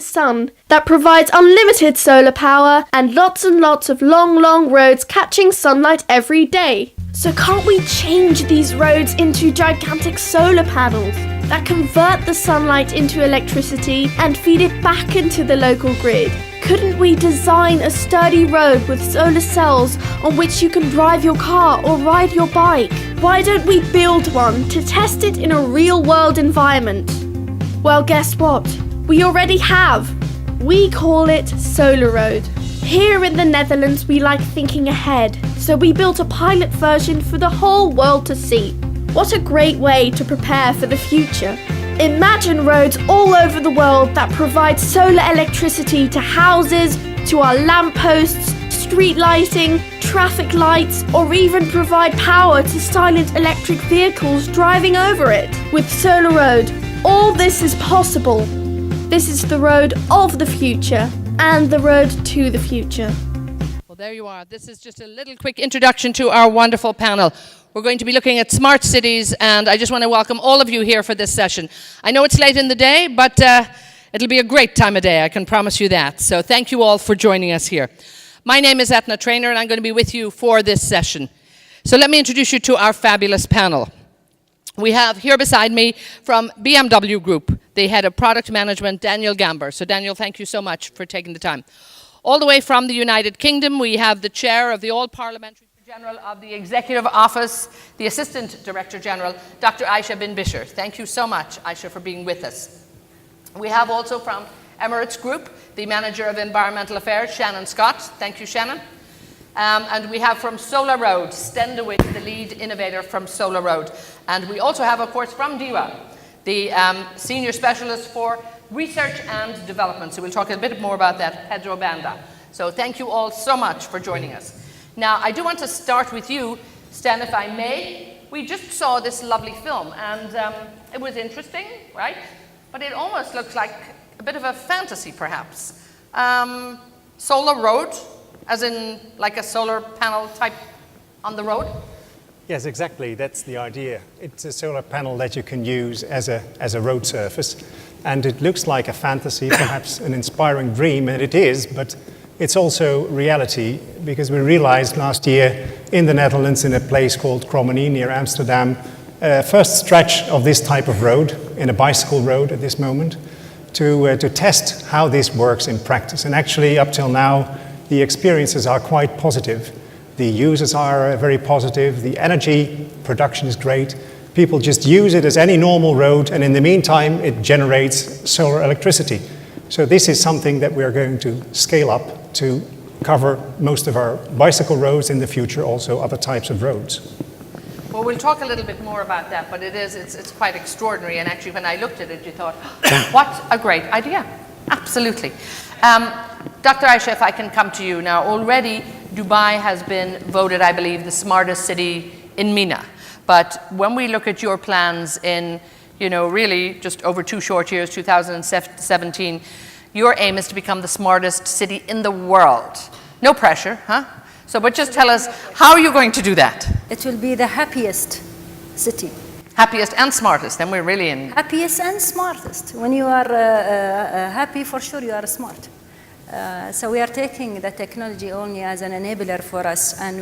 the sun that provides unlimited solar power and lots of long roads catching sunlight every day. So can't we change these roads into gigantic solar panels that convert the sunlight into electricity and feed it back into the local grid? Couldn't we design a sturdy road with solar cells on which you can drive your car or ride your bike? Why don't we build one to test it in a real-world environment? Well, guess what? We already have. We call it Solar Road. Here in the Netherlands, we like thinking ahead, so we built a pilot version for the whole world to see. What a great way to prepare for the future. Imagine roads all over the world that provide solar electricity to houses, to our lampposts, street lighting, traffic lights, or even provide power to silent electric vehicles driving over it. With Solar Road, all this is possible. This is the road of the future and the road to the future. Well, there you are. This is just a little quick introduction to our wonderful panel. We're going to be looking at smart cities, and I just want to welcome all of you here for this session. I know it's late in the day, but it'll be a great time of day, I can promise you that. So thank you all for joining us here. My name is Etna Trainer, and I'm going to be with you for this session. So let me introduce you to our fabulous panel. We have here beside me from BMW Group, the head of product management, Daniel Gamber. So Daniel, thank you so much for taking the time. All the way from the United Kingdom, we have the chair of the All-Parliamentary General of the Executive Office, the Assistant Director General, Dr. Aisha bin Bishr. Thank you so much, Aisha, for being with us. We have also from Emirates Group, the Manager of Environmental Affairs, Shannon Scott. Thank you, Shannon. And we have from Solar Road, Sten de Wit, the lead innovator from Solar Road. And we also have, of course, from DIWA, the Senior Specialist for Research and Development. So we'll talk a bit more about that, Pedro Banda. So thank you all so much for joining us. Now, I do want to start with you, Stan, if I may. We just saw this lovely film, and it was interesting, right? But it almost looks like a bit of a fantasy, perhaps. Solar Road, as in like a solar panel type on the road? Yes, exactly. That's the idea. It's a solar panel that you can use as a road surface. And it looks like a fantasy, perhaps an inspiring dream, and it is, but it's also reality, because we realized last year in the Netherlands, in a place called Krommenie near Amsterdam, first stretch of this type of road, in a bicycle road at this moment, to test how this works in practice. And actually, up till now, the experiences are quite positive. The users are very positive. The energy production is great. People just use it as any normal road, and in the meantime, it generates solar electricity. So this is something that we're going to scale up to cover most of our bicycle roads in the future, also other types of roads. Well, we'll talk a little bit more about that, but it's quite extraordinary. And actually, when I looked at it, you thought, what a great idea. Absolutely. Dr. Aisha, if I can come to you now. Already, Dubai has been voted, I believe, the smartest city in MENA. But when we look at your plans in, really just over 2 short years, 2017, your aim is to become the smartest city in the world. No pressure, huh? So, but just tell us, how are you going to do that? It will be the happiest city. Happiest and smartest, then we're really in. Happiest and smartest. When you are happy, for sure you are smart. So we are taking the technology only as an enabler for us. And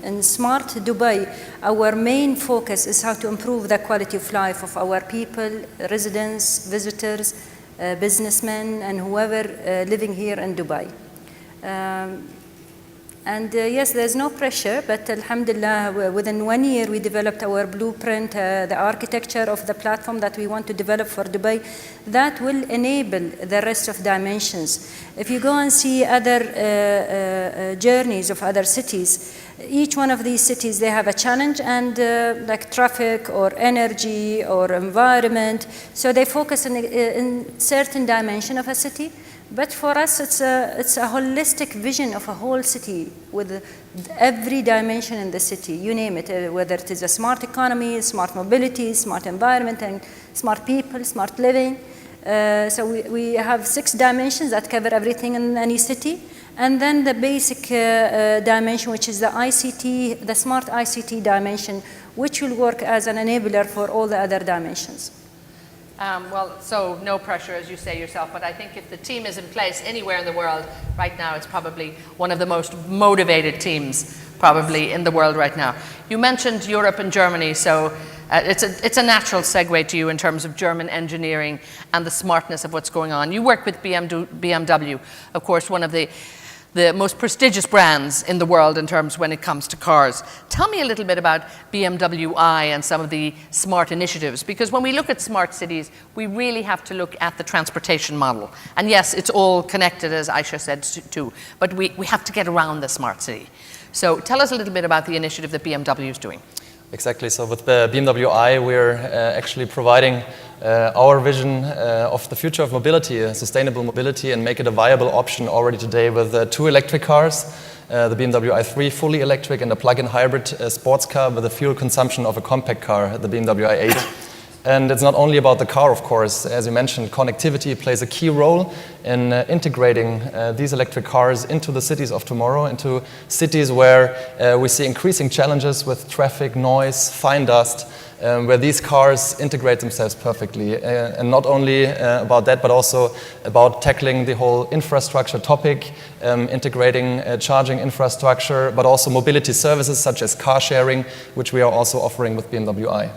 in Smart Dubai, our main focus is how to improve the quality of life of our people, residents, visitors, businessmen, and whoever living here in Dubai. Yes, there's no pressure, but alhamdulillah, within 1 year we developed our blueprint, the architecture of the platform that we want to develop for Dubai that will enable the rest of dimensions. If you go and see other journeys of other cities, each one of these cities, they have a challenge, and like traffic or energy or environment, so they focus in certain dimension of a city. But for us, it's a holistic vision of a whole city with every dimension in the city, you name it, whether it is a smart economy, smart mobility, smart environment, and smart people, smart living. So we have 6 dimensions that cover everything in any city. And then the basic dimension, which is the ICT, the smart ICT dimension, which will work as an enabler for all the other dimensions. Well, so no pressure, as you say yourself, but I think if the team is in place anywhere in the world right now, it's probably one of the most motivated teams probably in the world right now. You mentioned Europe and Germany, so it's a natural segue to you in terms of German engineering and the smartness of what's going on. You work with BMW, of course, one of the most prestigious brands in the world in terms when it comes to cars. Tell me a little bit about BMW I and some of the smart initiatives, because when we look at smart cities, we really have to look at the transportation model. And yes, it's all connected, as Aisha said too, but we have to get around the smart city. So tell us a little bit about the initiative that BMW is doing. Exactly. So with the BMW i, we're actually providing our vision of the future of mobility, sustainable mobility, and make it a viable option already today with 2 electric cars, the BMW i3 fully electric and a plug-in hybrid sports car with a fuel consumption of a compact car, the BMW i8. And it's not only about the car, of course. As you mentioned, connectivity plays a key role in integrating these electric cars into the cities of tomorrow, into cities where we see increasing challenges with traffic, noise, fine dust, where these cars integrate themselves perfectly. And not only about that, but also about tackling the whole infrastructure topic, integrating charging infrastructure, but also mobility services such as car sharing, which we are also offering with BMW i.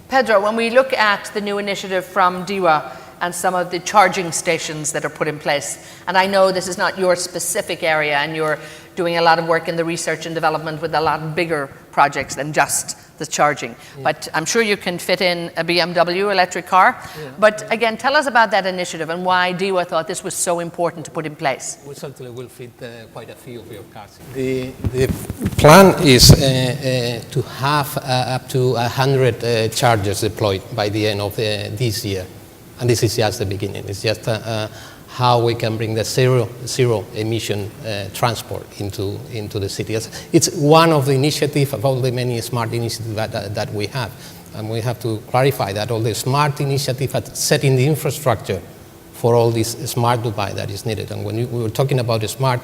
Pedro, when we look at the new initiative from DEWA and some of the charging stations that are put in place, and I know this is not your specific area and you're doing a lot of work in the research and development with a lot bigger projects than just the charging, but I'm sure you can fit in a BMW electric car. But again, tell us about that initiative and why DEWA thought this was so important to put in place. We certainly will fit quite a few of your cars. The plan is to have up to 100 chargers deployed by the end of this year. And this is just the beginning. It's just how we can bring the zero emission transport into the city. It's one of the initiatives of all the many smart initiatives that we have. And we have to clarify that all the smart initiatives are setting the infrastructure for all this smart Dubai that is needed. And when we were talking about the smart,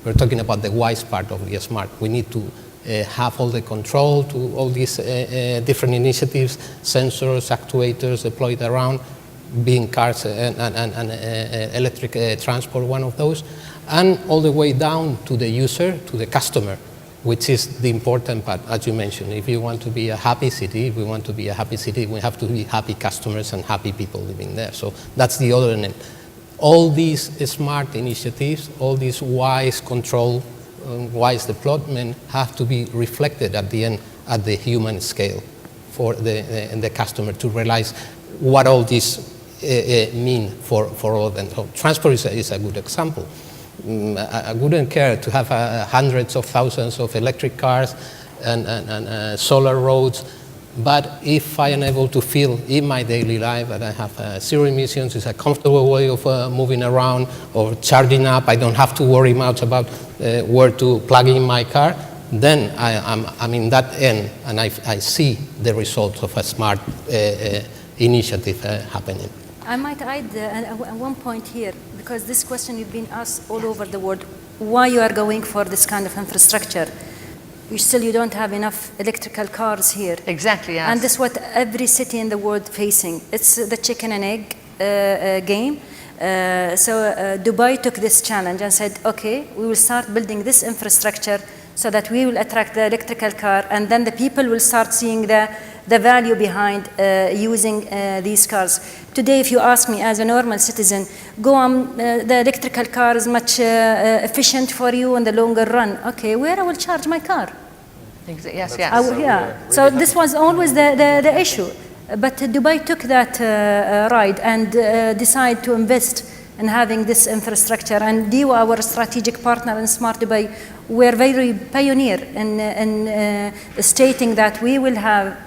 we're talking about the wise part of the smart. We need to have all the control to all these different initiatives, sensors, actuators deployed around, being cars and electric transport, one of those, and all the way down to the user, to the customer, which is the important part, as you mentioned. If you want to be a happy city, if we want to be a happy city, we have to be happy customers and happy people living there. So that's the other end. All these smart initiatives, all these wise control, wise deployment have to be reflected at the end at the human scale for the customer to realize what all this mean for all of them. So transport is a good example. I wouldn't care to have hundreds of thousands of electric cars and solar roads, but if I am able to feel in my daily life that I have zero emissions, it's a comfortable way of moving around or charging up, I don't have to worry much about where to plug in my car, then I'm in that end and I see the results of a smart initiative happening. I might add one point here, because this question you've been asked all over the world, why you are going for this kind of infrastructure. You don't have enough electrical cars here. Exactly, yes. And this is what every city in the world facing. It's the chicken and egg game. So Dubai took this challenge and said, okay, we will start building this infrastructure so that we will attract the electrical car, and then the people will start seeing the value behind using these cars. Today, if you ask me as a normal citizen, the electrical car is much efficient for you in the longer run. Okay, where I will charge my car? Yes, yes. Yeah. So this was always the issue. But Dubai took that ride and decided to invest in having this infrastructure. And DEWA, our strategic partner in Smart Dubai, were very pioneer in stating that we will have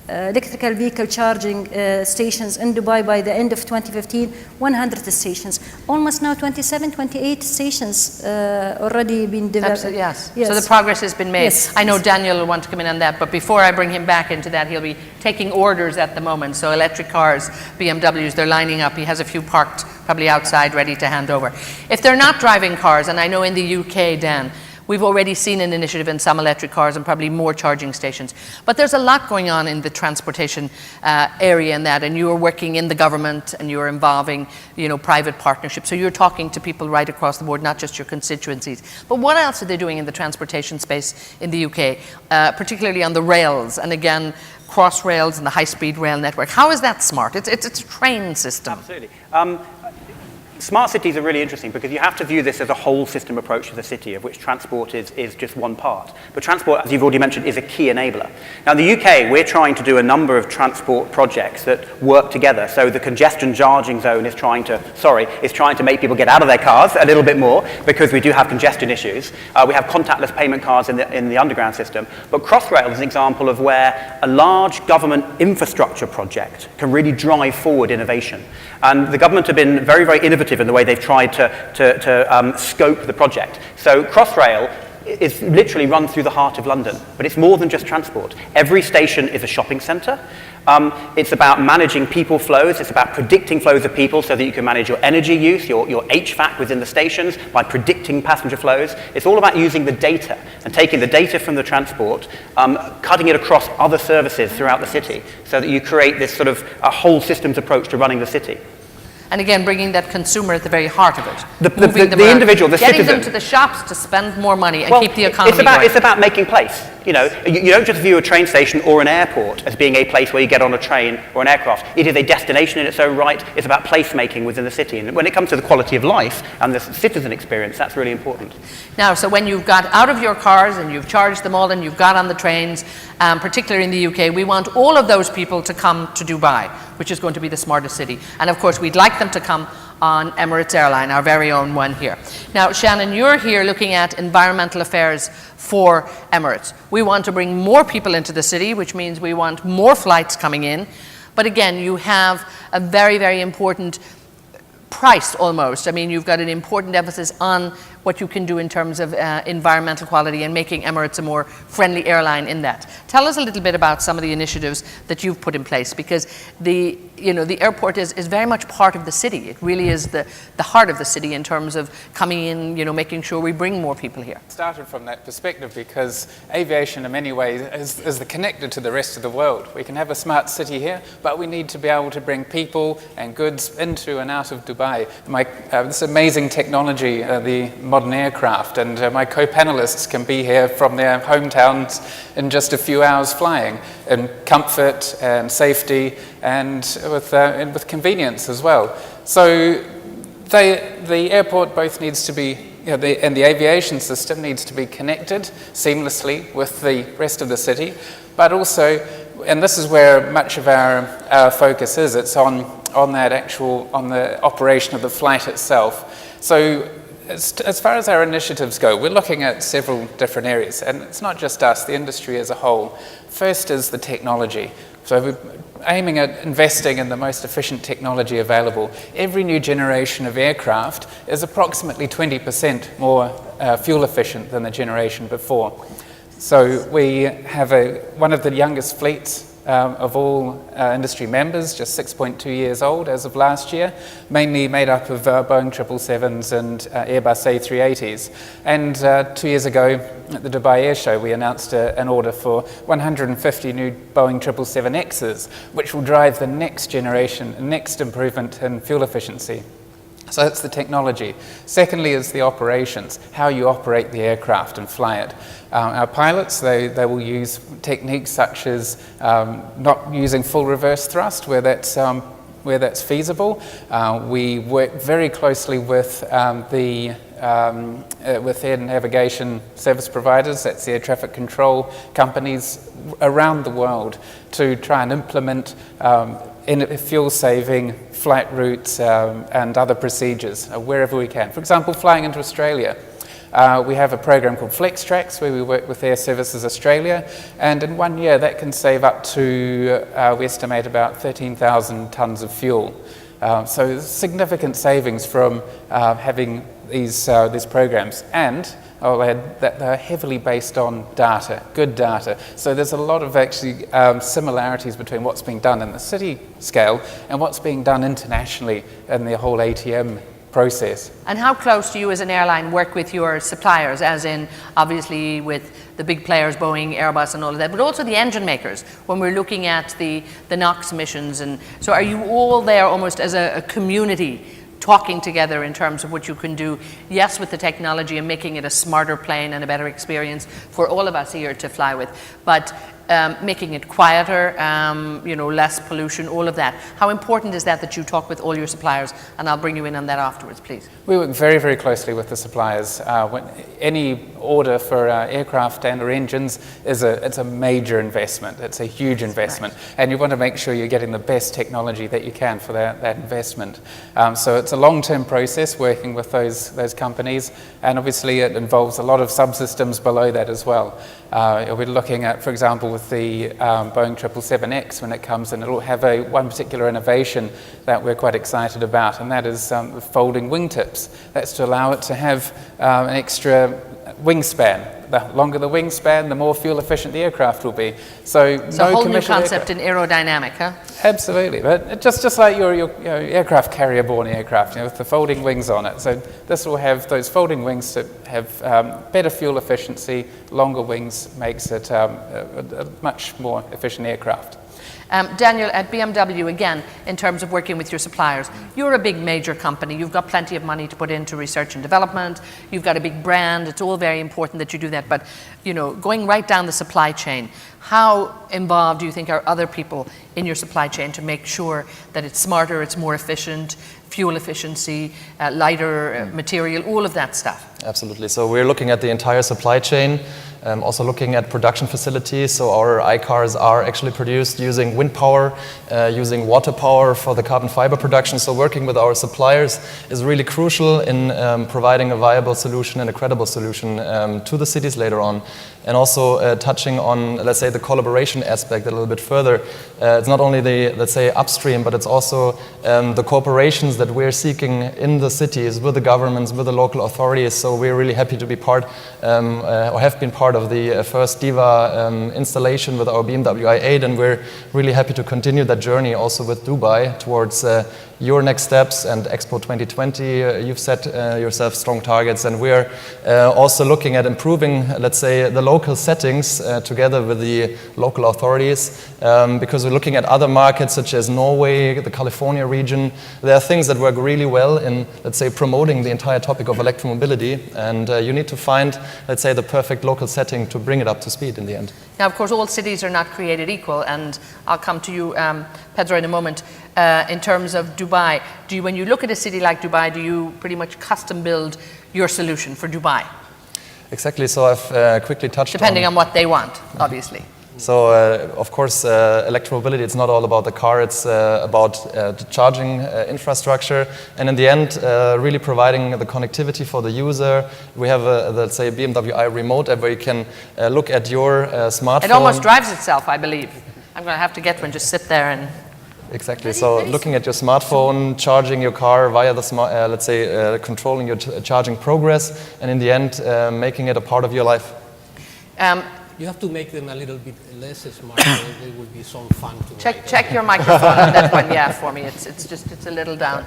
electrical vehicle charging stations in Dubai by the end of 2015, 100 stations. Almost now 27, 28 stations already been developed. Absolutely, yes. So the progress has been made. Yes. I know Daniel will want to come in on that, but before I bring him back into that, he'll be taking orders at the moment. So electric cars, BMWs, they're lining up. He has a few parked probably outside ready to hand over. If they're not driving cars, and I know in the UK, Dan, We've already seen an initiative in some electric cars and probably more charging stations. But there's a lot going on in the transportation area in that, and you're working in the government and you're involving, private partnerships. So you're talking to people right across the board, not just your constituencies. But what else are they doing in the transportation space in the UK, particularly on the rails? And again, Crossrails and the high-speed rail network. How is that smart? It's a train system. Absolutely. Smart cities are really interesting because you have to view this as a whole system approach to the city, of which transport is just one part. But transport, as you've already mentioned, is a key enabler. Now, in the UK, we're trying to do a number of transport projects that work together. So the congestion charging zone is trying to make people get out of their cars a little bit more because we do have congestion issues. We have contactless payment cards in the underground system. But Crossrail is an example of where a large government infrastructure project can really drive forward innovation. And the government have been very, very innovative in the way they've tried to scope the project. So Crossrail is literally run through the heart of London, but it's more than just transport. Every station is a shopping centre. It's about managing people flows. It's about predicting flows of people so that you can manage your energy use, your HVAC within the stations by predicting passenger flows. It's all about using the data and taking the data from the transport, cutting it across other services throughout the city so that you create this sort of a whole systems approach to running the city. And again, bringing that consumer at the very heart of it. The individual, the getting citizen. them to the shops to spend more money and keep the economy going. It's about making place. You don't just view a train station or an airport as being a place where you get on a train or an aircraft. It is a destination in its own right. It's about placemaking within the city. And when it comes to the quality of life and the citizen experience, that's really important. Now, so when you've got out of your cars and you've charged them all and you've got on the trains, particularly in the UK, we want all of those people to come to Dubai, which is going to be the smartest city. And of course, we'd like them to come on Emirates Airline, our very own one here. Now, Shannon, you're here looking at environmental affairs for Emirates. We want to bring more people into the city, which means we want more flights coming in. But again, you have a very, very important price almost. I mean, you've got an important emphasis on what you can do in terms of environmental quality and making Emirates a more friendly airline in that. Tell us a little bit about some of the initiatives that you've put in place, because the airport is very much part of the city. It really is the heart of the city in terms of coming in, making sure we bring more people here. Started from that perspective because aviation in many ways is the connector to the rest of the world. We can have a smart city here, but we need to be able to bring people and goods into and out of Dubai. This amazing technology, the modern aircraft, and my co-panelists can be here from their hometowns in just a few hours flying, in comfort and safety and with convenience as well. So the airport both needs to be, and the aviation system needs to be connected seamlessly with the rest of the city, but also, and this is where much of our focus is, it's on the operation of the flight itself. So as far as our initiatives go, we're looking at several different areas, and it's not just us, the industry as a whole. First is the technology. So we're aiming at investing in the most efficient technology available. Every new generation of aircraft is approximately 20% more fuel efficient than the generation before. So we have one of the youngest fleets of all industry members, just 6.2 years old as of last year, mainly made up of Boeing 777s and Airbus A380s. And 2 years ago at the Dubai Air Show, we announced an order for 150 new Boeing 777Xs, which will drive the next generation, next improvement in fuel efficiency. So that's the technology. Secondly is the operations, how you operate the aircraft and fly it. Our pilots, they will use techniques such as not using full reverse thrust where that's feasible. We work very closely with with air navigation service providers, that's air traffic control companies around the world, to try and implement fuel-saving flight routes and other procedures wherever we can. For example, flying into Australia. We have a program called FlexTrax where we work with Air Services Australia, and in 1 year that can save up to, we estimate, about 13,000 tonnes of fuel. So significant savings from having these programs, and I'll add that they're heavily based on data, good data. So there's a lot of actually similarities between what's being done in the city scale and what's being done internationally in the whole ATM process. And how close do you as an airline work with your suppliers, as in obviously with the big players, Boeing, Airbus and all of that, but also the engine makers when we're looking at the NOx emissions? And so are you all there almost as a community talking together in terms of what you can do, yes, with the technology and making it a smarter plane and a better experience for all of us here to fly with, but making it quieter, less pollution, all of that. How important is that you talk with all your suppliers? And I'll bring you in on that afterwards, please. We work very, very closely with the suppliers. When any order for aircraft and or engines it's a major investment. It's a huge investment. Right. And you want to make sure you're getting the best technology that you can for that investment. So it's a long-term process working with those companies. And obviously it involves a lot of subsystems below that as well. We're looking at, for example, with the Boeing 777X, when it comes in, it'll have one particular innovation that we're quite excited about, and that is folding wingtips. That's to allow it to have an extra wingspan. The longer the wingspan, the more fuel efficient the aircraft will be. So it's a whole new concept in aerodynamic, huh? Absolutely, but just like your aircraft carrier-borne aircraft, with the folding wings on it. So this will have those folding wings to have better fuel efficiency. Longer wings makes it a much more efficient aircraft. Daniel, at BMW, again, in terms of working with your suppliers, you're a big major company. You've got plenty of money to put into research and development. You've got a big brand. It's all very important that you do that. But, going right down the supply chain, how involved do you think are other people in your supply chain to make sure that it's smarter, it's more efficient, fuel efficiency, lighter material, all of that stuff? Absolutely. So we're looking at the entire supply chain. Also looking at production facilities, so our iCars are actually produced using wind power, using water power for the carbon fiber production. So working with our suppliers is really crucial in providing a viable solution and a credible solution to the cities later on. And also touching on, let's say, the collaboration aspect a little bit further. It's not only the, let's say, upstream, but it's also the cooperations that we're seeking in the cities with the governments, with the local authorities. So we're really happy to be part, or have been part of the first DIVA installation with our BMW i8, and we're really happy to continue that journey also with Dubai towards your next steps and Expo 2020. You've set yourself strong targets, and we're also looking at improving, let's say, the local settings together with the local authorities, because we're looking at other markets such as Norway, the California region. There are things that work really well in, let's say, promoting the entire topic of electromobility, and you need to find, let's say, the perfect local setting to bring it up to speed in the end. Now, of course, all cities are not created equal, and I'll come to you, Pedro, in a moment. In terms of Dubai, when you look at a city like Dubai, do you pretty much custom build your solution for Dubai? Exactly, so I've quickly touched Depending on what they want, obviously. So, of course, electromobility, it's not all about the car, it's about the charging infrastructure, and in the end, really providing the connectivity for the user. We have, let's say, a BMW i Remote app where you can look at your smartphone. It almost drives itself, I believe. I'm going to have to get one, just sit there and... Exactly. So looking at your smartphone, charging your car via the smart, let's say, controlling your charging progress, and in the end, making it a part of your life. You have to make them a little bit less smart, so they will be some fun to check your microphone on that one, yeah, for me. It's a little down.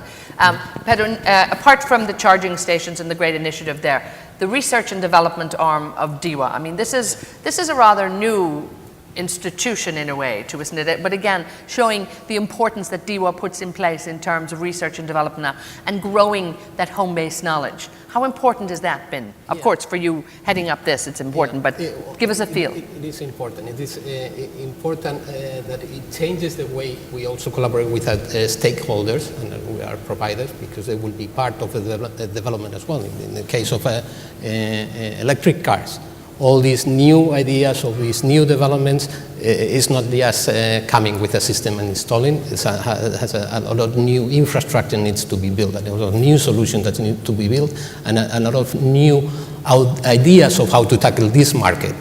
Pedro, apart from the charging stations and the great initiative there, the research and development arm of DIWA, I mean, this is a rather new institution in a way, too, isn't it? But again, showing the importance that DIWA puts in place in terms of research and development now, and growing that home-based knowledge. How important has that been? Of course, for you heading up this, it's important, but give us a feel. It is important. It is important that it changes the way we also collaborate with stakeholders and we are providers, because they will be part of the development as well. In the case of electric cars, all these new ideas, all these new developments, is not just coming with a system and installing. It has a lot of new infrastructure needs to be built, and a lot of new solutions that need to be built, and a lot of new ideas of how to tackle this market,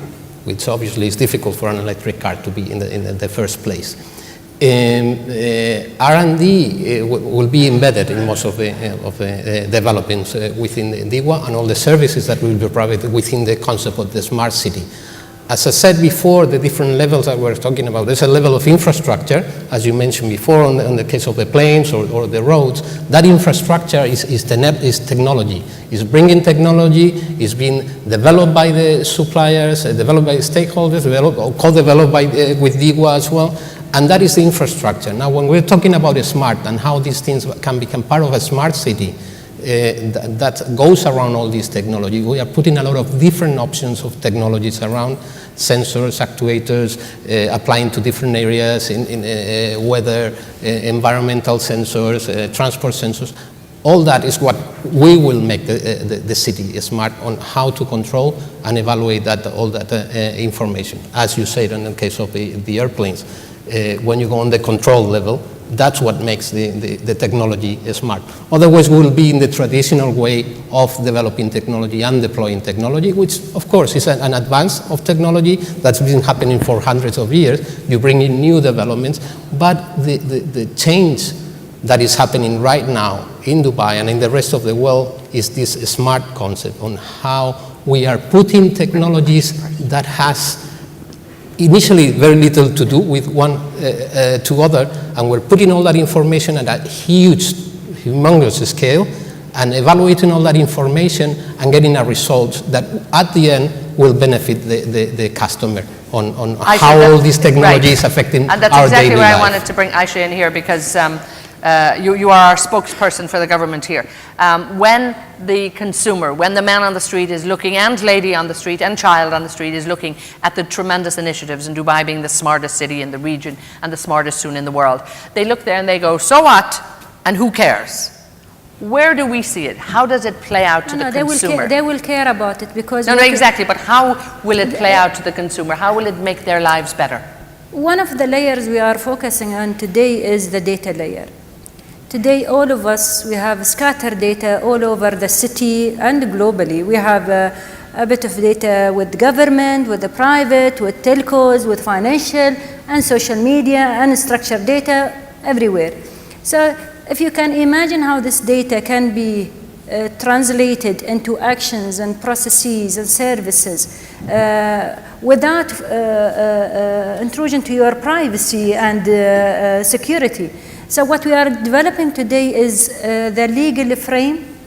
which obviously is difficult for an electric car to be in the first place. R&D will be embedded in most of the developments within DIWA, and all the services that will be provided within the concept of the smart city. As I said before, the different levels that we're talking about, there's a level of infrastructure, as you mentioned before, on the case of the planes or the roads. That infrastructure is technology. It's bringing technology, it's being developed by the suppliers, developed by the stakeholders, co-developed with DIGWA as well, and that is the infrastructure. Now, when we're talking about smart and how these things can become part of a smart city, that goes around all this technology. We are putting a lot of different options of technologies around, sensors, actuators, applying to different areas, in weather, environmental sensors, transport sensors. All that is what we will make the city smart on how to control and evaluate all that information. As you said in the case of the airplanes, when you go on the control level, that's what makes the technology smart. Otherwise, we'll be in the traditional way of developing technology and deploying technology, which, of course, is an advance of technology that's been happening for hundreds of years. You bring in new developments, but the change that is happening right now in Dubai and in the rest of the world is this smart concept on how we are putting technologies that has initially very little to do with one to other, and we're putting all that information at a humongous scale and evaluating all that information and getting a result that at the end will benefit the customer on how all these technologies affecting our daily life. And that's exactly where I wanted to bring Aisha in here, because you are our spokesperson for the government here. When the consumer, when the man on the street is looking, and lady on the street, and child on the street is looking at the tremendous initiatives in Dubai being the smartest city in the region and the smartest soon in the world, they look there and they go, so what, and who cares? Where do we see it? How does it play out to the consumer? They will care about it because... No, exactly, but how will it play out to the consumer? How will it make their lives better? One of the layers we are focusing on today is the data layer. Today, all of us, we have scattered data all over the city and globally. We have a bit of data with government, with the private, with telcos, with financial and social media and structured data everywhere. So if you can imagine how this data can be translated into actions and processes and services without intrusion to your privacy and security. So what we are developing today is the legal frame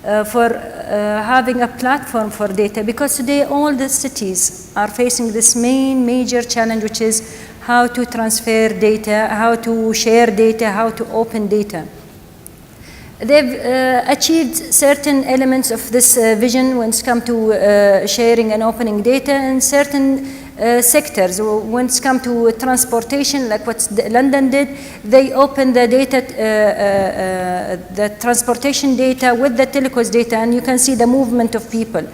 for having a platform for data, because today all the cities are facing this major challenge, which is how to transfer data, how to share data, how to open data. They've achieved certain elements of this vision when it comes to sharing and opening data in certain sectors. When it comes to transportation, like what London did, they opened the data, the transportation data with the telecos data, and you can see the movement of people.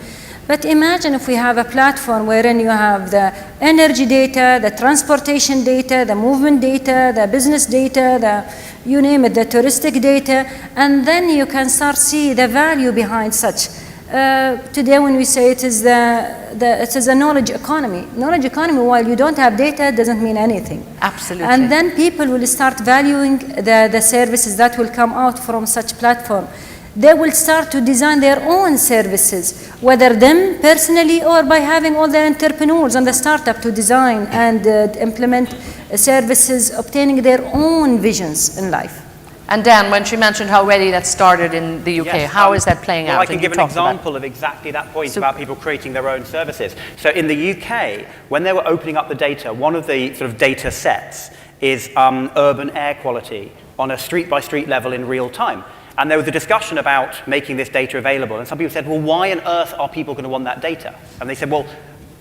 But imagine if we have a platform wherein you have the energy data, the transportation data, the movement data, the business data, you name it, the touristic data, and then you can start to see the value behind such. Today when we say it is a knowledge economy. Knowledge economy, while you don't have data, doesn't mean anything. Absolutely. And then people will start valuing the services that will come out from such platform. They will start to design their own services, whether them personally or by having all the entrepreneurs and the startup to design and implement services, obtaining their own visions in life. And Dan, when she mentioned how already that started in the UK, yes, how is that playing out? I can give an example of exactly that point about people creating their own services. So in the UK, when they were opening up the data, one of the sort of data sets is urban air quality on a street-by-street level in real time. And there was a discussion about making this data available. And some people said, well, why on earth are people going to want that data? And they said, well,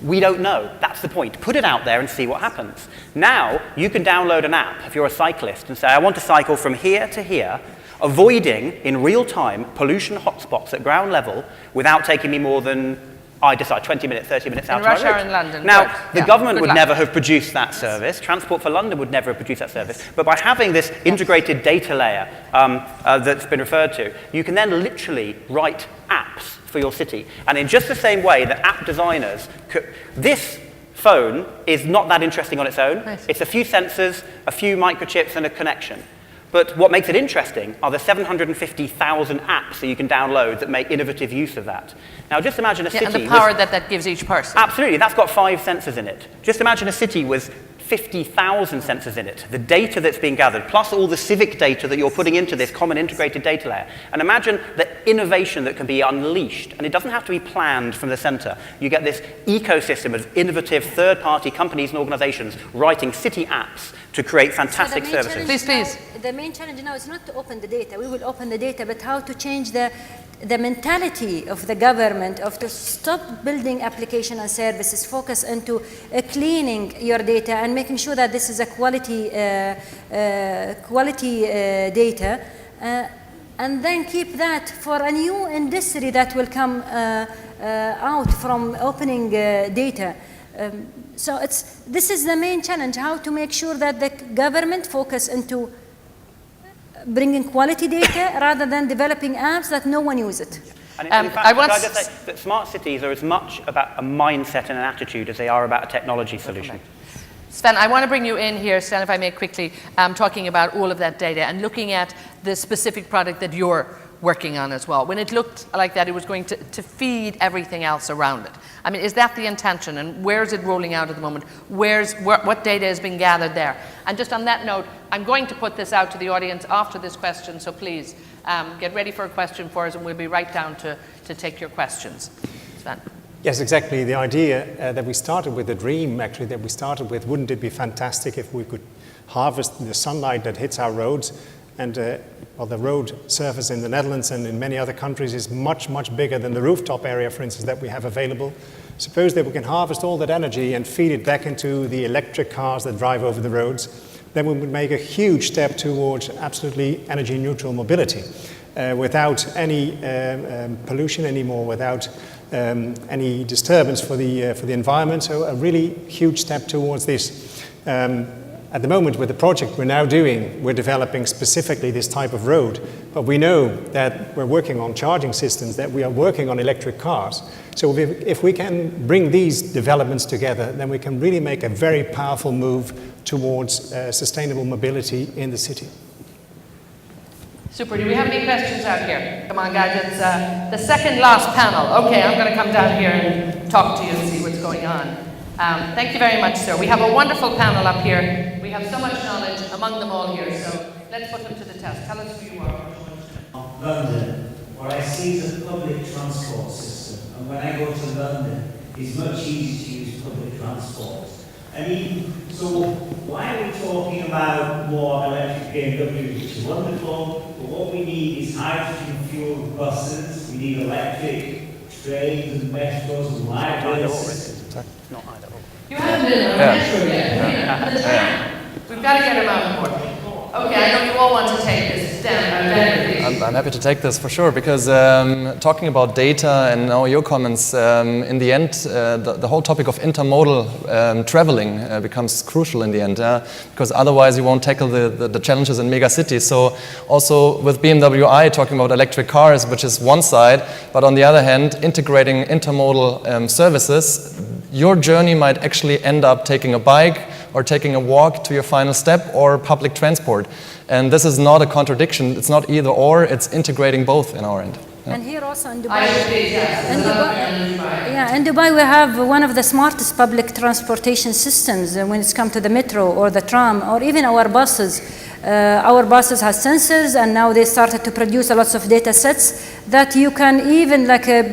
we don't know. That's the point. Put it out there and see what happens. Now, you can download an app if you're a cyclist and say, I want to cycle from here to here, avoiding, in real time, pollution hotspots at ground level without taking me more than, I decide, 20 minutes, 30 minutes out of my route. In Russia or in London. Now, the government would never have produced that service. Transport for London would never have produced that service. But by having this integrated data layer that's been referred to, you can then literally write apps for your city. And in just the same way that app designers could, this phone is not that interesting on its own. Nice. It's a few sensors, a few microchips, and a connection. But what makes it interesting are the 750,000 apps that you can download that make innovative use of that. Now, just imagine a city... And the power that gives each person. Absolutely. That's got 5 sensors in it. Just imagine a city with 50,000 sensors in it. The data that's being gathered, plus all the civic data that you're putting into this common integrated data layer. And imagine the innovation that can be unleashed. And it doesn't have to be planned from the center. You get this ecosystem of innovative third-party companies and organizations writing city apps to create fantastic services. Please. The main challenge now is not to open the data. We will open the data, but how to change the mentality of the government to stop building application and services, focus into cleaning your data and making sure that this is a quality data, and then keep that for a new industry that will come out from opening data. So this is the main challenge, how to make sure that the government focus into bringing quality data rather than developing apps that no one uses it. And in fact, I just say that smart cities are as much about a mindset and an attitude as they are about a technology solution. Sven, I want to bring you in here, Sven, if I may quickly, talking about all of that data and looking at the specific product that you're working on as well. When it looked like that, it was going to feed everything else around it. I mean, is that the intention? And where is it rolling out at the moment? What data is being gathered there? And just on that note, I'm going to put this out to the audience after this question, so please get ready for a question for us, and we'll be right down to take your questions. Sven. Yes, exactly. The idea that we started with, the dream actually that we started with, wouldn't it be fantastic if we could harvest the sunlight that hits our roads? And well, the road surface in the Netherlands and in many other countries is much, much bigger than the rooftop area, for instance, that we have available. Suppose that we can harvest all that energy and feed it back into the electric cars that drive over the roads, then we would make a huge step towards absolutely energy neutral mobility without any pollution anymore, without any disturbance for the environment. So a really huge step towards this. At the moment, with the project we're now doing, we're developing specifically this type of road, but we know that we're working on charging systems, that we are working on electric cars. So if we can bring these developments together, then we can really make a very powerful move towards sustainable mobility in the city. Super. Do we have any questions out here? Come on, guys. It's the second last panel. Okay, I'm going to come down here and talk to you and see what's going on. Thank you very much, sir. We have a wonderful panel up here. We have so much knowledge among them all here, so let's put them to the test. Tell us who you are. London, what I see is a public transport system, and when I go to London, it's much easier to use public transport. So why are we talking about more electric BMWs, which is wonderful, but what we need is hydrogen-fueled buses, we need electric trains and metros and light rail systems. Not either. You haven't been on a metro yet. We've got to get him out of court. Okay, I know you all want to take this. I'm happy to take this for sure, because talking about data and now your comments, in the end, the whole topic of intermodal traveling becomes crucial in the end, because otherwise you won't tackle the challenges in mega cities. So also with BMW i talking about electric cars, which is one side, but on the other hand, integrating intermodal services, your journey might actually end up taking a bike or taking a walk to your final step or public transport. And this is not a contradiction. It's not either or, it's integrating both in our end. Yeah. And here also in Dubai, in Dubai we have one of the smartest public transportation systems when it's come to the metro or the tram or even our buses. Our buses have sensors, and now they started to produce a lot of data sets that you can even,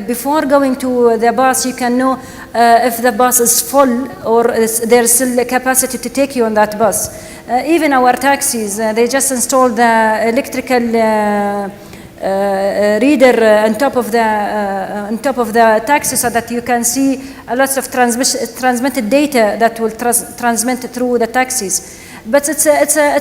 before going to the bus, you can know if the bus is full or there's still a capacity to take you on that bus. Even our taxis, they just installed the electrical reader on top of the taxi, so that you can see a lot of transmitted data that will transmit through the taxis. But it's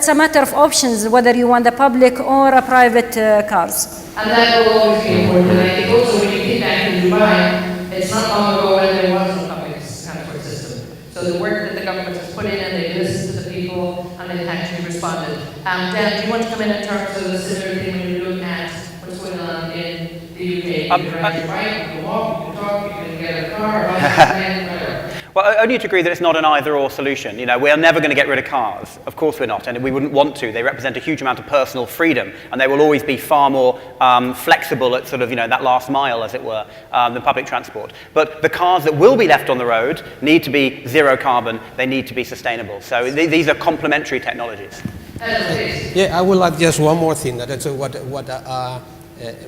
a matter of options, whether you want the public or a private cars. And that will always be important. And I think also when you think back in Dubai, it's not long ago when there was a public transport system. So the work that the government has put in, and they listened to the people, and they actually responded. Dan, do you want to come in terms of the similar thing when you look at what's going on in the UK? You can ride your bike, you can walk, you can talk, you can get a car, or whatever. Well, only to agree that it's not an either-or solution. You know, we are never going to get rid of cars. Of course we're not, and we wouldn't want to. They represent a huge amount of personal freedom, and they will always be far more flexible at sort of, you know, that last mile, as it were, than public transport. But the cars that will be left on the road need to be zero carbon. They need to be sustainable. So these are complementary technologies. Yeah, I will add just one more thing. That's what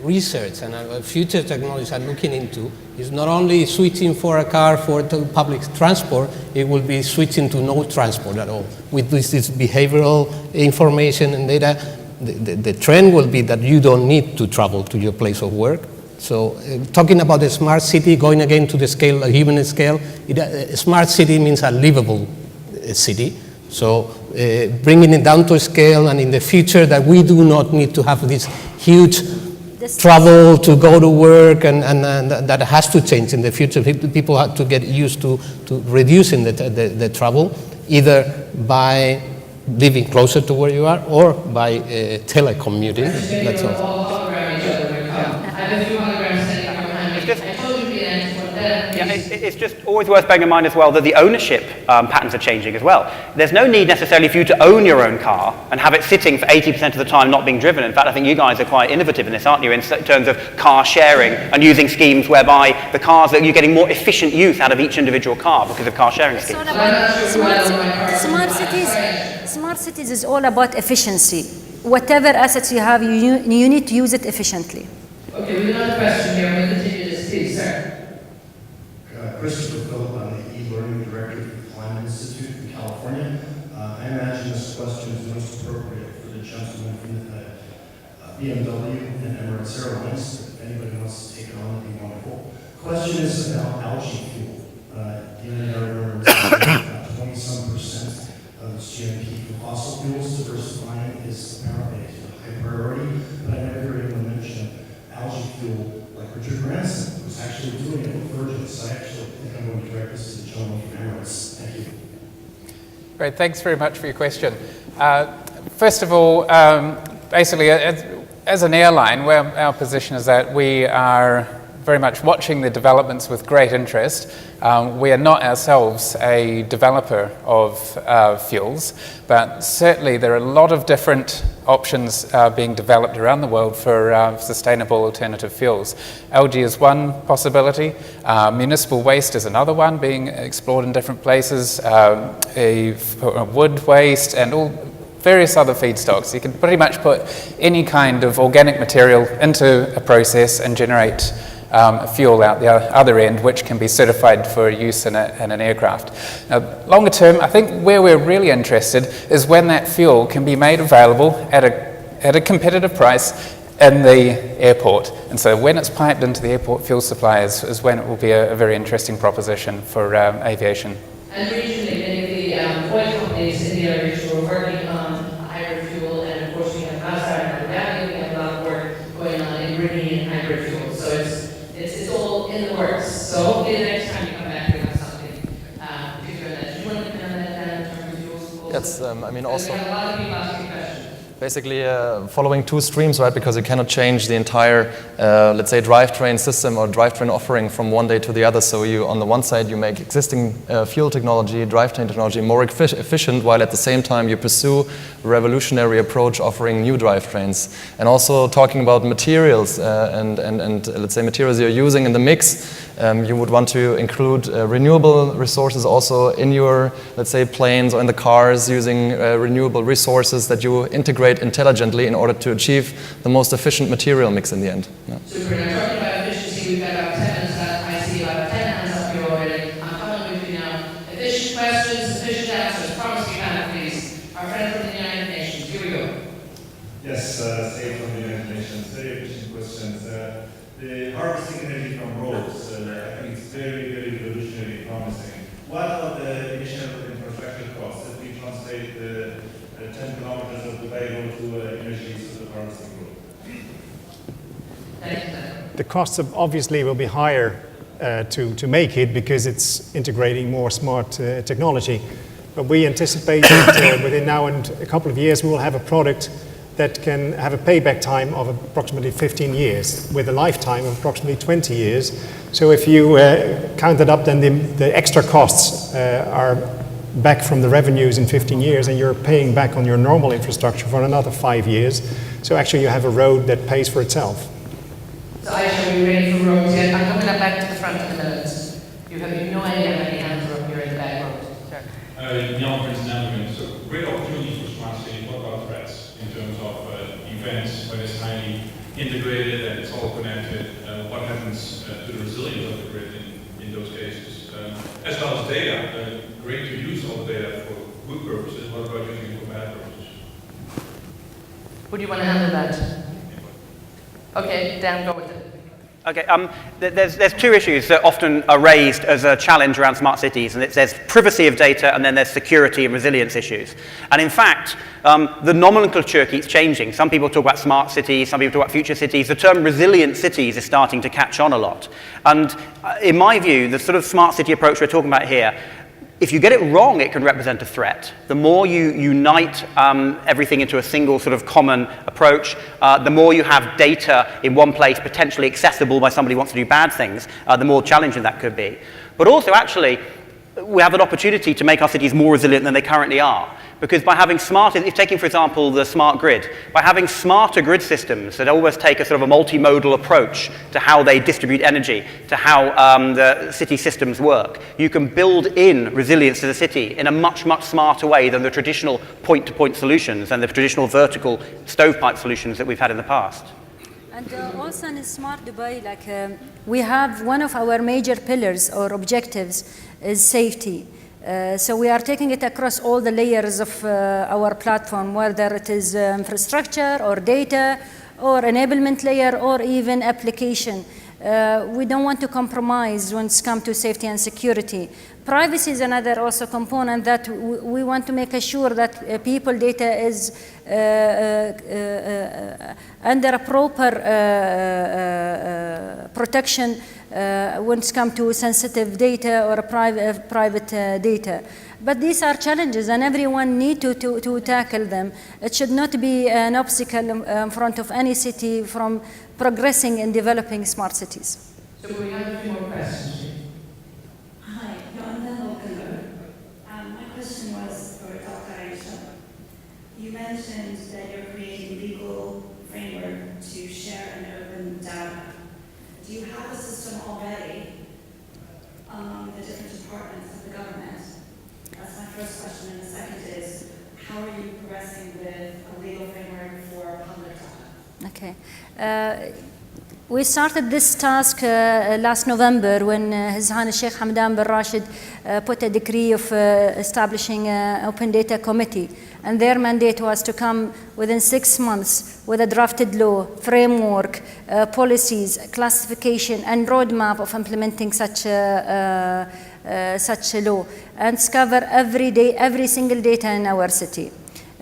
research and future technologies are looking into is not only switching for a car for public transport, it will be switching to no transport at all. With this behavioral information and data, the trend will be that you don't need to travel to your place of work. So talking about the smart city, going again to the scale, a human scale, a smart city means a livable city. So bringing it down to a scale, and in the future that we do not need to have this huge travel to go to work, and that has to change in the future. People have to get used to reducing the travel, either by living closer to where you are or by telecommuting. That's all. Yeah, it's just always worth bearing in mind as well that the ownership patterns are changing as well. There's no need necessarily for you to own your own car and have it sitting for 80% of the time not being driven. In fact, I think you guys are quite innovative in this, aren't you, in terms of car sharing and using schemes whereby the cars that you're getting more efficient use out of each individual car because of car sharing schemes. It's all about smart cities is all about efficiency. Whatever assets you have, you need to use it efficiently. Okay, we have another question here. We'll continue this, please, sir. Christopher Phillip, I'm the e-learning director for the Climate Institute in California. I imagine this question is most appropriate for the gentleman from BMW and Emirates Airlines. If anybody wants to take it on, it'd be wonderful. Question is about algae fuel. The United Arab Emirates about 20-some% of its GNP from fossil fuels. Diversifying is apparently a high priority, but I never heard anyone mention algae fuel like Richard Branson was actually doing it with Virgin. So I actually think I'm going to direct this to the gentleman from Emirates. Thank you. Great, thanks very much for your question. First of all, basically, as an airline, our position is that we are very much watching the developments with great interest. We are not ourselves a developer of fuels, but certainly there are a lot of different options being developed around the world for sustainable alternative fuels. Algae is one possibility. Municipal waste is another one being explored in different places. Wood waste and all various other feedstocks. You can pretty much put any kind of organic material into a process and generate a fuel out the other end, which can be certified for use in an aircraft. Now, longer term, I think where we're really interested is when that fuel can be made available at a competitive price in the airport. And so when it's piped into the airport fuel supply is when it will be a very interesting proposition for aviation. And regionally, many of the oil companies in the area are working on hybrid fuel, and of course we have Mazda and Abu Dhabi. We have a lot of work going on in bringing in hybrid fuel. So it's all in the works. So hopefully the next time you come back, we have something particular that you want to comment on in terms of fuels. Yes, I mean also. We have a lot of people asking questions. Basically following two streams, right, because you cannot change the entire, let's say, drivetrain system or drivetrain offering from one day to the other. So you, on the one side, you make existing fuel technology, drivetrain technology more efficient, while at the same time you pursue a revolutionary approach offering new drivetrains. And also talking about materials and let's say materials you're using in the mix, you would want to include renewable resources also in your, let's say, planes or in the cars, using renewable resources that you integrate intelligently in order to achieve the most efficient material mix in the end. Yeah. Super. Now, talking about efficiency, we've got about 10 minutes left. I see about 10 hands up here already. I'm coming with you now. Efficient questions, efficient answers. Promise me back, please. Our friend from the United Nations. Here we go. Yes, Save from the United Nations. Very efficient questions. The harvesting energy from roads, I think it's very, very revolutionary promising. What are the initial infrastructure costs if we translate the 10 kilometers of the Dubai road to energy sort of harvesting road? The costs obviously will be higher to make it because it's integrating more smart technology. But we anticipate that within now and a couple of years we will have a product that can have a payback time of approximately 15 years with a lifetime of approximately 20 years. So if you count it up, then the extra costs are back from the revenues in 15 years, and you're paying back on your normal infrastructure for another 5 years. So actually you have a road that pays for itself. So Aisha, are you ready for roads yet? I'm coming up back to the front in a minute. You have no idea how many hands are up here in the back row. Sure. Jan Prince Netherlands. So great opportunities for smart cities. What about threats in terms of events when it's highly integrated and it's all connected? What happens to the resilience of the grid in those cases? As well as data. Great to use all the data for good purposes. What about using it for bad purposes? Would you want to handle that? Okay, Dan, go with it. Okay, there's two issues that often are raised as a challenge around smart cities, and there's privacy of data, and then there's security and resilience issues. And in fact, the nomenclature keeps changing. Some people talk about smart cities, some people talk about future cities. The term resilient cities is starting to catch on a lot. And in my view, the sort of smart city approach we're talking about here, if you get it wrong, it can represent a threat. The more you unite everything into a single sort of common approach, the more you have data in one place potentially accessible by somebody who wants to do bad things, the more challenging that could be. But also, actually, we have an opportunity to make our cities more resilient than they currently are. Because by having if taking, for example, the smart grid, by having smarter grid systems that always take a sort of a multimodal approach to how they distribute energy, to how the city systems work, you can build in resilience to the city in a much, much smarter way than the traditional point-to-point solutions and the traditional vertical stovepipe solutions that we've had in the past. And also in Smart Dubai, we have one of our major pillars or objectives is safety. So we are taking it across all the layers of our platform, whether it is infrastructure or data or enablement layer or even application. We don't want to compromise when it comes to safety and security. Privacy is another also component that we want to make sure that people data is under a proper protection when it comes to sensitive data or private data. But these are challenges and everyone needs to tackle them. It should not be an obstacle in front of any city from progressing and developing smart cities. So we have a few more questions. Hi, my question was for Dr. Aisha. You mentioned that you're creating legal framework to share and open data. Do you have a system already among the different departments of the government? That's my first question. And the second is, how are you progressing with a legal framework for public data? Okay. We started this task last November when His Highness Sheikh Hamdan bin Rashid put a decree of establishing an open data committee. And their mandate was to come within 6 months with a drafted law, framework, policies, classification, and roadmap of implementing such a law, and cover every single data in our city.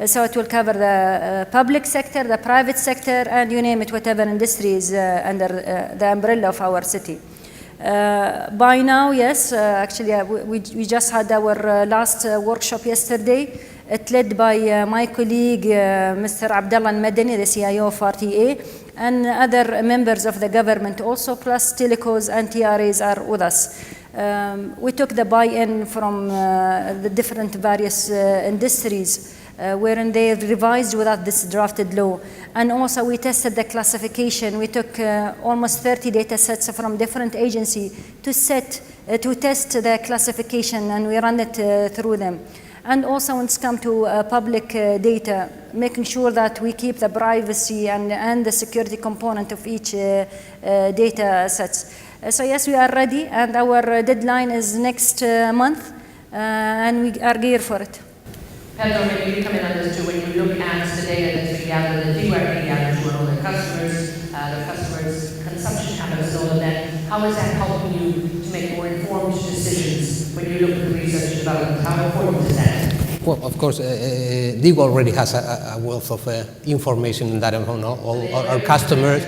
So it will cover the public sector, the private sector, and you name it, whatever industry is under the umbrella of our city. By now, yes, actually we just had our last workshop yesterday. It led by my colleague, Mr. Abdullah Al-Madani, the CIO of RTA, and other members of the government also, plus telecos and TRAs are with us. We took the buy-in from the different various industries wherein they revised without this drafted law. And also we tested the classification. We took almost 30 data sets from different agencies to test the classification, and we ran it through them. And also when it's come to public data, making sure that we keep the privacy and the security component of each data sets. So yes, we are ready, and our deadline is next month, and we are geared for it. Pedro, maybe you come in on this too. When you look at the data that's being gathered, that you are being gathered to all the customers' consumption habits, and all of that, how is that helping you to make more informed decisions when you look at the research and development? How important is that? Well, of course, DIG already has a wealth of information that all our customers.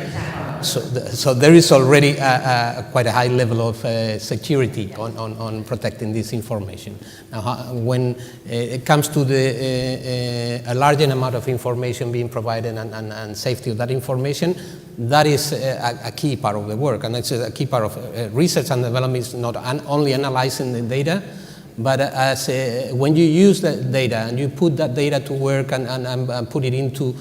So there is already quite a high level of security on protecting this information. Now, when it comes to a large amount of information being provided and safety of that information, that is a key part of the work, and it's a key part of research and development. Is not only analyzing the data, but when you use that data and you put that data to work and put it into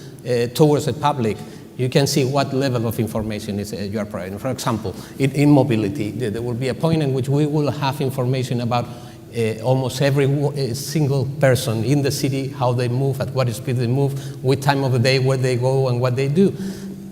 towards the public, you can see what level of information is you are providing. For example, in mobility, there will be a point in which we will have information about almost every single person in the city, how they move, at what speed they move, what time of the day, where they go, and what they do.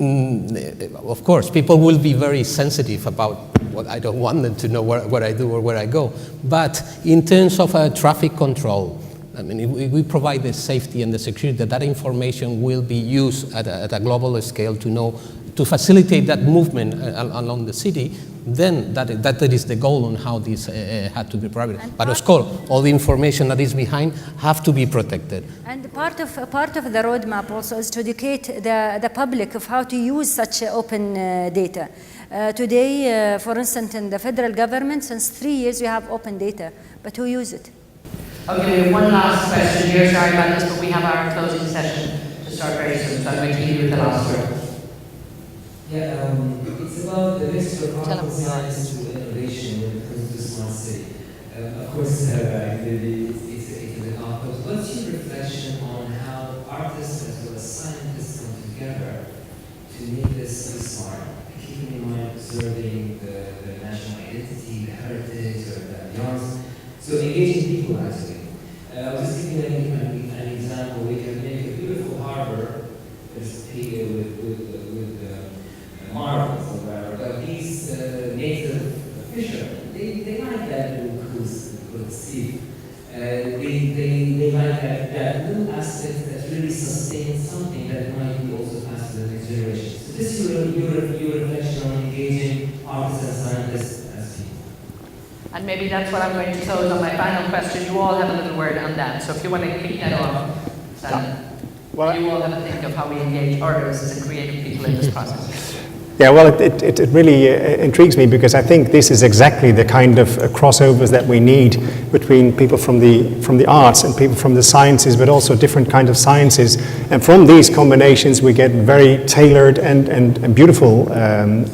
Of course, people will be very sensitive about what I don't want them to know what I do or where I go. But in terms of traffic control, I mean, if we provide the safety and the security, that information will be used at a global scale to facilitate that movement along the city, then that is the goal on how this had to be provided. But of course, all the information that is behind have to be protected. And part of the roadmap also is to educate the public of how to use such open data. Today, for instance, in the federal government, since 3 years we have open data, but who use it? Okay, we have one last question here. Sorry about this, but we have our closing session to start very soon, so I'm going to leave you with the last word. Yeah, it's about the mixture of art and science to innovation when it comes to smart city. Of course, it's an art, but what's your reflection on how artists as well as scientists come together to make this smart, keeping in mind preserving the national identity, the heritage, or the yarns? So engaging people actually. I was just giving an example. We can make a beautiful harbor with marbles or whatever, but these native fishermen, they like that little cool sea. They like that little aspect that really sustains something that might be also passed to the next generation. So this is your reflection on engaging artists and scientists. And maybe that's what I'm going to close on my final question. You all have a little word on that. So if you want to kick that off, Well, you all have to think of how we engage artists and creative people in this process. Yeah, well, it really intrigues me because I think this is exactly the kind of crossovers that we need between people from the arts and people from the sciences, but also different kind of sciences. And from these combinations, we get very tailored and beautiful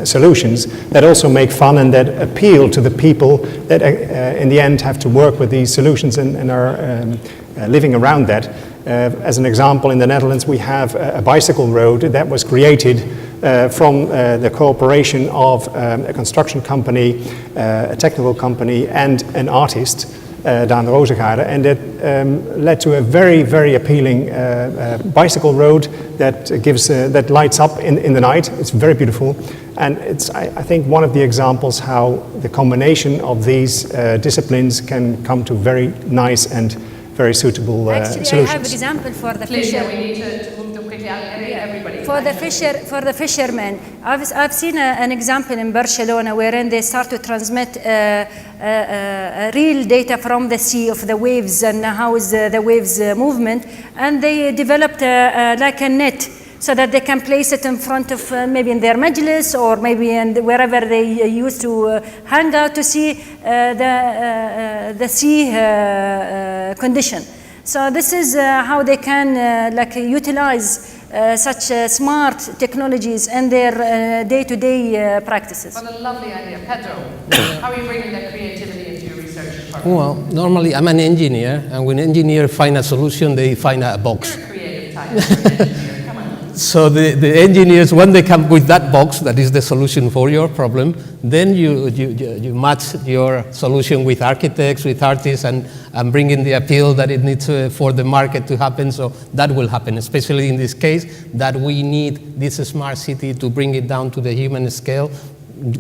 solutions that also make fun and that appeal to the people that in the end have to work with these solutions and are living around that. As an example, in the Netherlands, we have a bicycle road that was created from the cooperation of a construction company, a technical company, and an artist, Daan Rozengaarde, and that led to a very, very appealing bicycle road that lights up in the night. It's very beautiful, and it's I think one of the examples how the combination of these disciplines can come to very nice and very suitable solutions. Actually, I have an example for the fisher. We need to move them quickly. Everybody. For the fishermen, I've seen an example in Barcelona wherein they start to transmit real data from the sea of the waves and how is the waves movement, and they developed like a net so that they can place it in front of maybe in their majlis or maybe wherever they used to hang out to see the sea condition. So this is how they can utilize such smart technologies in their day-to-day practices. What a lovely idea. Pedro, how are you bringing that creativity into your research department? Well, normally I'm an engineer, and when engineers find a solution, they find a box. You're a creative type of engineer. So the engineers, when they come with that box, that is the solution for your problem, then you match your solution with architects, with artists, and bring in the appeal that it needs for the market to happen. So that will happen, especially in this case, that we need this smart city to bring it down to the human scale.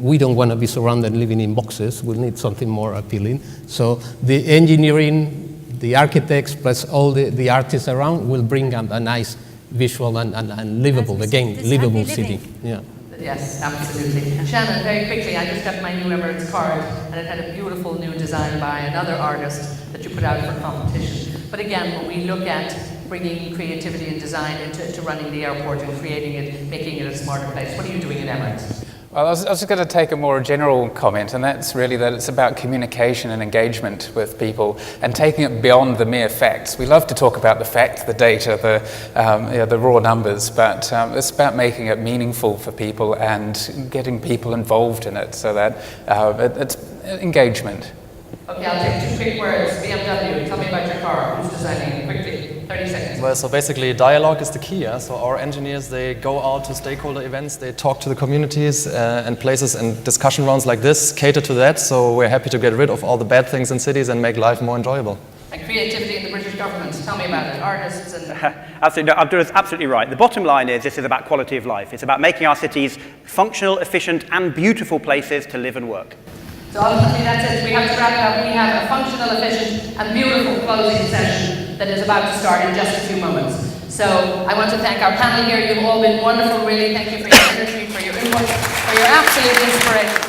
We don't want to be surrounded living in boxes. We need something more appealing. So the engineering, the architects, plus all the artists around will bring a nice visual and livable, livable city. Yeah. Yes, absolutely. Shannon, very quickly, I just got my new Emirates card, and it had a beautiful new design by another artist that you put out for competition. But again, when we look at bringing creativity and design into running the airport and creating it, making it a smarter place. What are you doing in Emirates? Well, I was just going to take a more general comment, and that's really that it's about communication and engagement with people and taking it beyond the mere facts. We love to talk about the facts, the data, the raw numbers, but it's about making it meaningful for people and getting people involved in it so that it's engagement. Okay, I'll take 2 quick words. BMW, tell me about your car. Who's designing it? Quickly, 30 seconds. Well, so basically dialogue is the key. Yeah? So our engineers, they go out to stakeholder events, they talk to the communities and places, and discussion rounds like this cater to that. So we're happy to get rid of all the bad things in cities and make life more enjoyable. And creativity in the British government. Tell me about it. Artists and... Absolutely, no, Abdul is absolutely right. The bottom line is this is about quality of life. It's about making our cities functional, efficient and beautiful places to live and work. So ultimately that's it. We have to wrap it up. We have a functional, efficient and beautiful closing session that is about to start in just a few moments. So I want to thank our panel here. You've all been wonderful, really. Thank you for your energy, for your input, for your absolute inspiration.